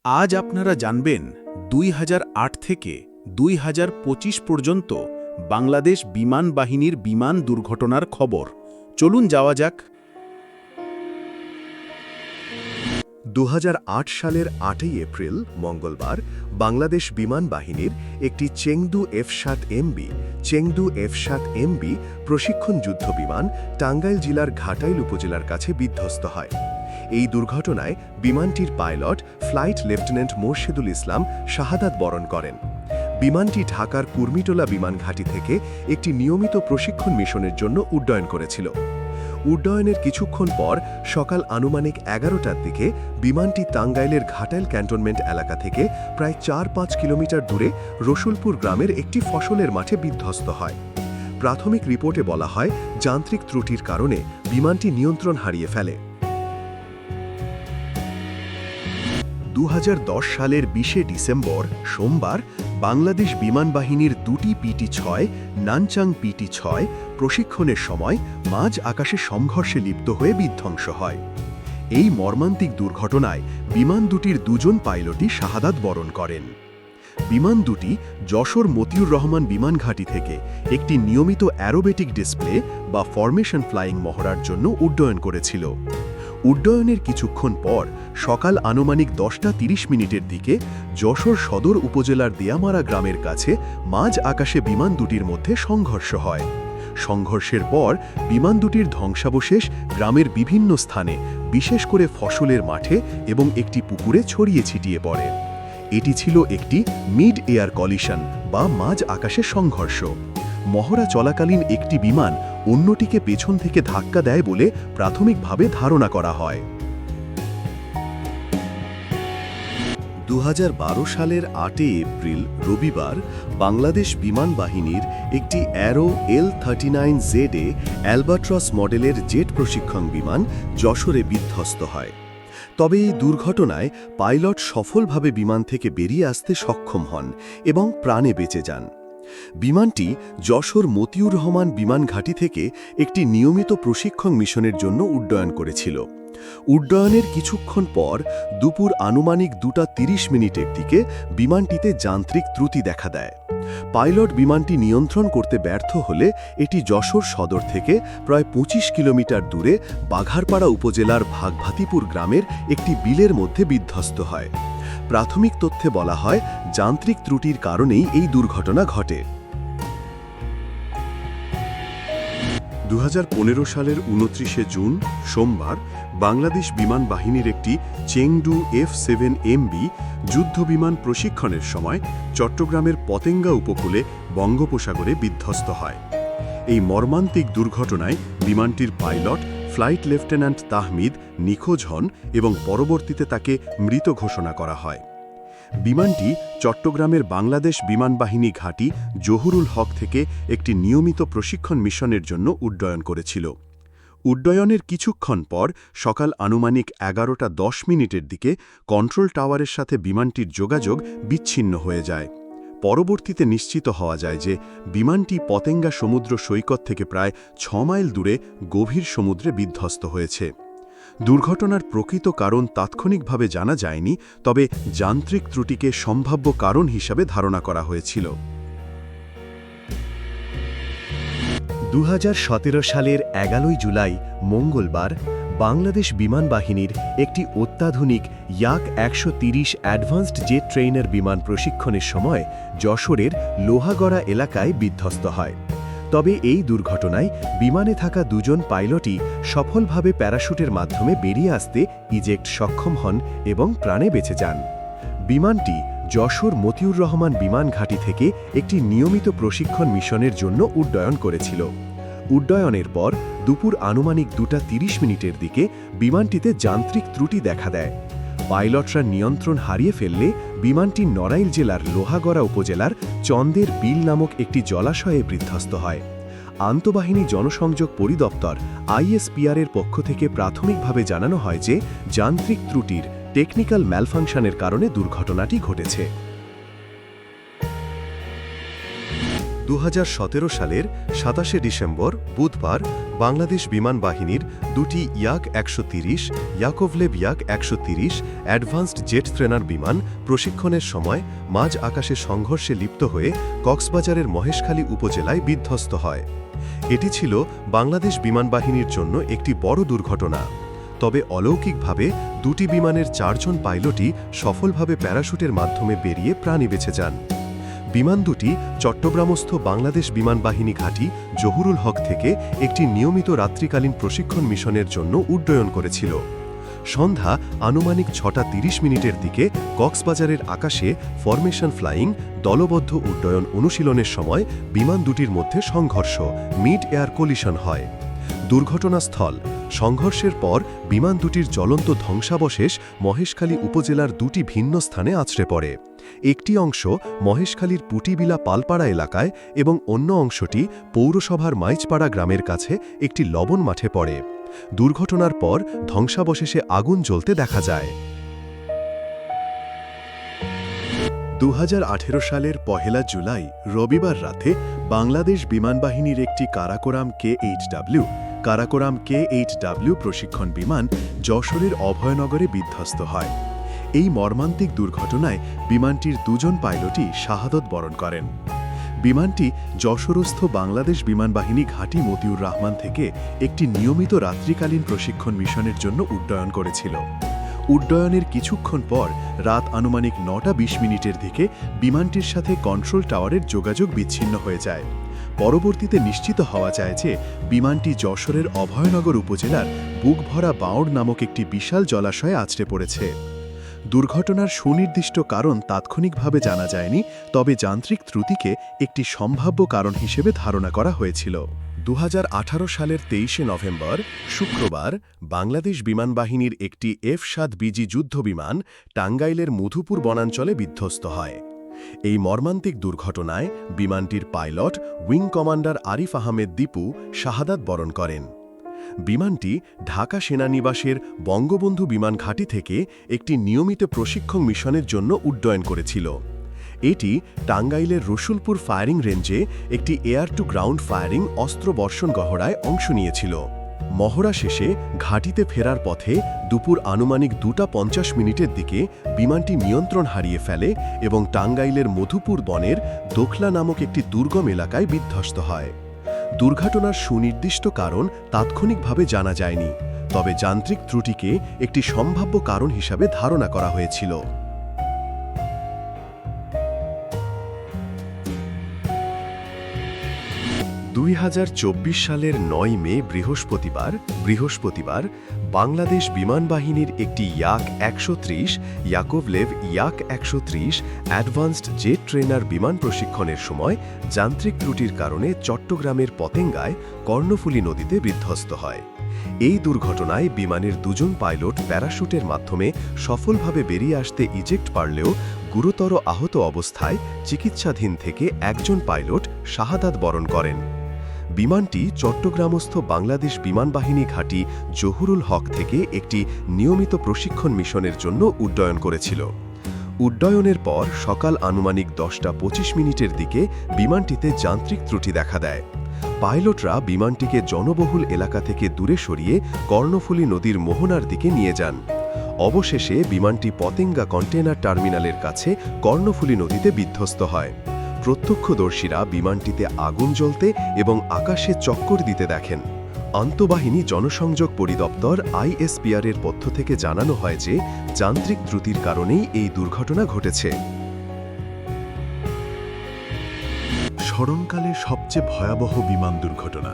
আজ আপনারা জানবেন 2008 থেকে 2025 পর্যন্ত বাংলাদেশ বিমান বাহিনীর বিমান দুর্ঘটনার খবর। চলুন যাওয়া যাক। 2008 সালের 8ই এপ্রিল মঙ্গলবার বাংলাদেশ বিমান বাহিনীর একটি চেংদু F-7MB প্রশিক্ষণ যুদ্ধ বিমান টাঙ্গাইল জেলার ঘাটাইল উপজেলার কাছে বিধ্বস্ত হয়। এই দুর্ঘটনায় বিমানটির পাইলট ফ্লাইট লেফটেন্যান্ট মোর্শেদুল ইসলাম শাহাদাত বরণ করেন। বিমানটি ঢাকার কুর্মিটোলা বিমান ঘাঁটি থেকে একটি নিয়মিত প্রশিক্ষণ মিশনের জন্য উড্ডয়ন করেছিল। উড্ডয়নের কিছুক্ষণ পর সকাল আনুমানিক 11টার দিকে বিমানটি টাঙ্গাইলের ঘাটাইল ক্যান্টনমেন্ট এলাকা থেকে প্রায় 4-5 কিলোমিটার দূরে রসুলপুর গ্রামের একটি ফসলের মাঠে বিধ্বস্ত হয়। প্রাথমিক রিপোর্টে বলা হয়, যান্ত্রিক ত্রুটির কারণে বিমানটি নিয়ন্ত্রণ হারিয়ে ফেলে। 2010 সালের 20শে ডিসেম্বর সোমবার বাংলাদেশ বিমান বাহিনীর দুটি PT-6 নানচাং PT-6 প্রশিক্ষণের সময় মাঝ আকাশে সংঘর্ষে লিপ্ত হয়ে বিধ্বংস হয়। এই মর্মান্তিক দুর্ঘটনায় বিমান দুটির দুজন পাইলটই শাহাদাত বরণ করেন। বিমান দুটি যশোর মতিউর রহমান বিমান ঘাঁটি থেকে একটি নিয়মিত অ্যারোবেটিক ডিসপ্লে বা ফরমেশন ফ্লাইং মহড়ার জন্য উড্ডয়ন করেছিল। উড্ডয়নের কিছুক্ষণ পর সকাল আনুমানিক 10:30 দিকে যশোর সদর উপজেলার দেয়ামারা গ্রামের কাছে মাঝ আকাশে বিমান দুটির মধ্যে সংঘর্ষ হয়। সংঘর্ষের পর বিমান দুটির ধ্বংসাবশেষ গ্রামের বিভিন্ন স্থানে, বিশেষ করে ফসলের মাঠে এবং একটি পুকুরে ছড়িয়ে ছিটিয়ে পড়ে। এটি ছিল একটি মিড এয়ার কলিশন বা মাঝ আকাশে সংঘর্ষ। মহড়া চলাকালীন একটি বিমান অন্যটিকে পেছন থেকে ধাক্কা দেয় বলে প্রাথমিকভাবে ধারণা করা হয়। 2012 সালের 8 এপ্রিল রবিবার বাংলাদেশ বিমান বাহিনীর একটি অ্যারো L-39ZA অ্যালবাট্রস মডেলের জেট প্রশিক্ষণ বিমান যশোরে বিধ্বস্ত হয়। তবে এই দুর্ঘটনায় পাইলট সফলভাবে বিমান থেকে বেরিয়ে আসতে সক্ষম হন এবং প্রাণে বেঁচে যান। বিমানটি যশোর মতিউর রহমান বিমান ঘাঁটি থেকে একটি নিয়মিত প্রশিক্ষণ মিশনের জন্য উড্ডয়ন করেছিল। উড্ডয়নের কিছুক্ষণ পর দুপুর আনুমানিক 2:30 দিকে বিমানটিতে যান্ত্রিক ত্রুটি দেখা দেয়। পাইলট বিমানটি নিয়ন্ত্রণ করতে ব্যর্থ হলে এটি যশোর সদর থেকে প্রায় 25 কিলোমিটার দূরে বাঘারপাড়া উপজেলার ভাগভাতিপুর গ্রামের একটি বিলের মধ্যে বিধ্বস্ত হয়। প্রাথমিক তথ্যে বলা হয়, যান্ত্রিক ত্রুটির কারণেই এই দুর্ঘটনা ঘটে। 2015 সালের 29শে জুন সোমবার বাংলাদেশ বিমান বাহিনীর একটি চেংদু F-7MB যুদ্ধ বিমান প্রশিক্ষণের সময় চট্টগ্রামের পতেঙ্গা উপকূলে বঙ্গোপসাগরে বিধ্বস্ত হয়। এই মর্মান্তিক দুর্ঘটনায় বিমানটির পাইলট ফ্লাইট লেফটেন্যান্ট তাহমিদ নিখোঁজ হন এবং পরবর্তীতে তাকে মৃত ঘোষণা করা হয়। বিমানটি চট্টগ্রামের বাংলাদেশ বিমান বাহিনী ঘাঁটি জহুরুল হক থেকে একটি নিয়মিত প্রশিক্ষণ মিশনের জন্য উড্ডয়ন করেছিল। উড্ডয়নের কিছুক্ষণ পর সকাল আনুমানিক 11:10 দিকে কন্ট্রোল টাওয়ারের সাথে বিমানটির যোগাযোগ বিচ্ছিন্ন হয়ে যায়। পরবর্তীতে নিশ্চিত হওয়া যায় যে বিমানটি পতেঙ্গা সমুদ্র সৈকত থেকে প্রায় 6 মাইল দূরে গভীর সমুদ্রে বিধ্বস্ত হয়েছে। দুর্ঘটনার প্রকৃত কারণ তাৎক্ষণিকভাবে জানা যায়নি, তবে যান্ত্রিক ত্রুটিকে সম্ভাব্য কারণ হিসাবে ধারণা করা হয়েছিল। 2017 সালের 11 জুলাই মঙ্গলবার বাংলাদেশ বিমান বাহিনীর একটি অত্যাধুনিক ইয়াক 130 অ্যাডভান্সড জেট ট্রেইনার বিমান প্রশিক্ষণের সময় যশোরের লোহাগড়া এলাকায় বিধ্বস্ত হয়। তবে এই দুর্ঘটনায় বিমানে থাকা দুজন পাইলটই সফলভাবে প্যারাশুটের মাধ্যমে বেরিয়ে আসতে ইজেক্ট সক্ষম হন এবং প্রাণে বেঁচে যান। বিমানটি যশোর মতিউর রহমান বিমান ঘাঁটি থেকে একটি নিয়মিত প্রশিক্ষণ মিশনের জন্য উড্ডয়ন করেছিল। উড্ডয়নের পর দুপুর আনুমানিক 2:30 দিকে বিমানটিতে যান্ত্রিক ত্রুটি দেখা দেয়। পাইলটরা নিয়ন্ত্রণ হারিয়ে ফেললে বিমানটি নড়াইল জেলার লোহাগড়া উপজেলার চন্দের বিল নামক একটি জলাশয়ে বিধ্বস্ত হয়। আন্তঃবাহিনী জনসংযোগ পরিদপ্তর ISPR এর পক্ষ থেকে প্রাথমিকভাবে জানানো হয় যে যান্ত্রিক ত্রুটির টেকনিক্যাল ম্যালফাংশনের কারণে দুর্ঘটনাটি ঘটেছে। 2017 সালের 27শে ডিসেম্বর বুধবার বাংলাদেশ বিমান বাহিনীর দুটি ইয়াক-130, ইয়াকোভলেভ ইয়াক-130 অ্যাডভান্সড জেট ট্রেনার বিমান প্রশিক্ষণের সময় মাঝ আকাশে সংঘর্ষে লিপ্ত হয়ে কক্সবাজারের মহেশখালী উপজেলায় বিধ্বস্ত হয়। এটি ছিল বাংলাদেশ বিমান বাহিনীর জন্য একটি বড় দুর্ঘটনা। তবে অলৌকিকভাবে দুটি বিমানের 4 জন পাইলটই সফলভাবে প্যারাশুটের মাধ্যমে বেরিয়ে প্রাণী বেঁচে যান। বিমান দুটি চট্টগ্রামস্থ বাংলাদেশ বিমান বাহিনী ঘাঁটি জহুরুল হক থেকে একটি নিয়মিত রাত্রিকালীন প্রশিক্ষণ মিশনের জন্য উড্ডয়ন করেছিল। সন্ধ্যা আনুমানিক 6:30 মিনিটের দিকে কক্সবাজারের আকাশে ফরমেশন ফ্লাইং দলবদ্ধ উড্ডয়ন অনুশীলনের সময় বিমান দুটির মধ্যে সংঘর্ষ মিড এয়ার কোলিশন হয়। দুর্ঘটনাস্থল সংঘর্ষের পর বিমান দুটির জ্বলন্ত ধ্বংসাবশেষ মহেশখালী উপজেলার দুটি ভিন্ন স্থানে আছড়ে পড়ে। একটি অংশ মহেশখালীর পুটিবিলা পালপাড়া এলাকায় এবং অন্য অংশটি পৌরসভার মাইচপাড়া গ্রামের কাছে একটি লবণ মাঠে পড়ে। দুর্ঘটনার পর ধ্বংসাবশেষে আগুন জ্বলতে দেখা যায়। 2018 সালের 1 জুলাই রবিবার রাতে বাংলাদেশ বিমান বাহিনীর একটি কারাকোরাম K-8W প্রশিক্ষণ বিমান যশোরের অভয়নগরে বিধ্বস্ত হয়। এই মর্মান্তিক দুর্ঘটনায় বিমানটির 2 জন পাইলটই শাহাদত বরণ করেন। বিমানটি যশোরস্থ বাংলাদেশ বিমান বাহিনী ঘাঁটি মতিউর রহমান থেকে একটি নিয়মিত রাত্রিকালীন প্রশিক্ষণ মিশনের জন্য উড্ডয়ন করেছিল। উড্ডয়নের কিছুক্ষণ পর রাত আনুমানিক 9:20 মিনিটের দিকে বিমানটির সাথে কন্ট্রোল টাওয়ারের যোগাযোগ বিচ্ছিন্ন হয়ে যায়। পরবর্তীতে নিশ্চিত হওয়া যায় যে বিমানটি যশোরের অভয়নগর উপজেলার বুকভরা বাঁওড় নামক একটি বিশাল জলাশয়ে আছড়ে পড়েছে। দুর্ঘটনার সুনির্দিষ্ট কারণ তাৎক্ষণিকভাবে জানা যায়নি, তবে যান্ত্রিক ত্রুটিকে একটি সম্ভাব্য কারণ হিসেবে ধারণা করা হয়েছিল। 2018 সালের 23 নভেম্বর শুক্রবার বাংলাদেশ বিমান বাহিনীর একটি F-7BG যুদ্ধবিমান টাঙ্গাইলের মধুপুর বনাঞ্চলে বিধ্বস্ত হয়। এই মর্মান্তিক দুর্ঘটনায় বিমানটির pilot wing commander Arif Ahmed Dipu শাহাদাত বরণ করেন। বিমানটি ঢাকা সেনানিবাসের বঙ্গবন্ধু বিমান ঘাঁটি থেকে একটি নিয়মিত প্রশিক্ষণ মিশনের জন্য উড্ডয়ন করেছিল। এটি টাঙ্গাইলের রসুলপুর ফায়ারিং রেঞ্জে একটি এয়ার টু গ্রাউন্ড ফায়ারিং অস্ত্র বর্ষণ গহড়ায় অংশ নিয়েছিল। মহড়া শেষে ঘাঁটিতে ফেরার পথে দুপুর আনুমানিক 2:50 মিনিটের দিকে বিমানটি নিয়ন্ত্রণ হারিয়ে ফেলে এবং টাঙ্গাইলের মধুপুর বনের দোখলা নামক একটি দুর্গম এলাকায় বিধ্বস্ত হয়। দুর্ঘটনার সুনির্দিষ্ট কারণ তাৎক্ষণিকভাবে জানা যায়নি, তবে যান্ত্রিক ত্রুটিকে একটি সম্ভাব্য কারণ হিসাবে ধারণা করা হয়েছিল। 2024 সালের 9 মে বৃহস্পতিবার বাংলাদেশ বিমান বাহিনীর একটি ইয়াক-130 ইয়াকোভলেভ ইয়াক-130 অ্যাডভান্সড জেট ট্রেনার বিমান প্রশিক্ষণের সময় যান্ত্রিক ত্রুটির কারণে চট্টগ্রামের পতেঙ্গায় কর্ণফুলী নদীতে বিধ্বস্ত হয়। এই দুর্ঘটনায় বিমানের 2 জন পাইলট প্যারাশুটের মাধ্যমে সফলভাবে বেরিয়ে আসতে ইজেক্ট পারলেও গুরুতর আহত অবস্থায় চিকিৎসাধীন থেকে 1 জন পাইলট শাহাদাত বরণ করেন। বিমানটি চট্টগ্রামস্থ বাংলাদেশ বিমান বাহিনী ঘাঁটি জহুরুল হক থেকে একটি নিয়মিত প্রশিক্ষণ মিশনের জন্য উড্ডয়ন করেছিল। উড্ডয়নের পর সকাল আনুমানিক 10:25 মিনিটের দিকে বিমানটিতে যান্ত্রিক ত্রুটি দেখা দেয়। পাইলটরা বিমানটিকে জনবহুল এলাকা থেকে দূরে সরিয়ে কর্ণফুলী নদীর মোহনার দিকে নিয়ে যান। অবশেষে বিমানটি পতেঙ্গা কন্টেনার টার্মিনালের কাছে কর্ণফুলী নদীতে বিধ্বস্ত হয়। প্রত্যক্ষদর্শীরা বিমানটিতে আগুন জ্বলতে এবং আকাশে চক্কর দিতে দেখেন। আন্তঃবাহিনী জনসংযোগ পরিদপ্তর ISPR এর পক্ষ থেকে জানানো হয় যে যান্ত্রিক ত্রুটির কারণেই এই দুর্ঘটনা ঘটেছে। স্মরণকালের সবচেয়ে ভয়াবহ বিমান দুর্ঘটনা,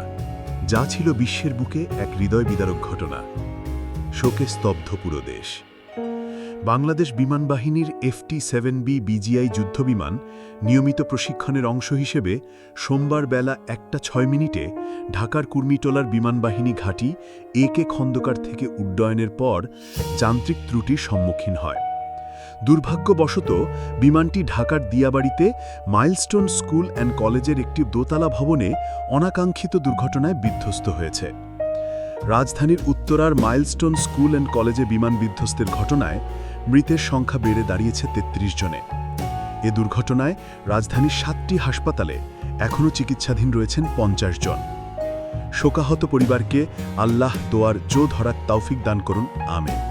যা ছিল বিশ্বের বুকে এক হৃদয় বিদারক ঘটনা। শোকে স্তব্ধ পুরো দেশ। বাংলাদেশ বিমান বাহিনীর FT-7B BGI যুদ্ধবিমান নিয়মিত প্রশিক্ষণের অংশ হিসেবে সোমবার বেলা 1:06 ঢাকার কুর্মিটোলার বিমান বাহিনী ঘাঁটি AK খন্দকার থেকে উড্ডয়নের পর যান্ত্রিক ত্রুটির সম্মুখীন হয়। দুর্ভাগ্যবশত বিমানটি ঢাকার দিয়াবাড়িতে মাইলস্টোন স্কুল অ্যান্ড কলেজের একটি দোতলা ভবনে অনাকাঙ্ক্ষিত দুর্ঘটনায় বিধ্বস্ত হয়েছে। রাজধানীর উত্তরার মাইলস্টোন স্কুল অ্যান্ড কলেজে বিমান বিধ্বস্তের ঘটনায় মৃতের সংখ্যা বেড়ে দাঁড়িয়েছে 33 জনে। এ দুর্ঘটনায় রাজধানীর 7টি হাসপাতালে এখনও চিকিৎসাধীন রয়েছেন 50 জন। শোকাহত পরিবারকে আল্লাহ দোয়ার জো ধরার তৌফিক দান করুন আমিন।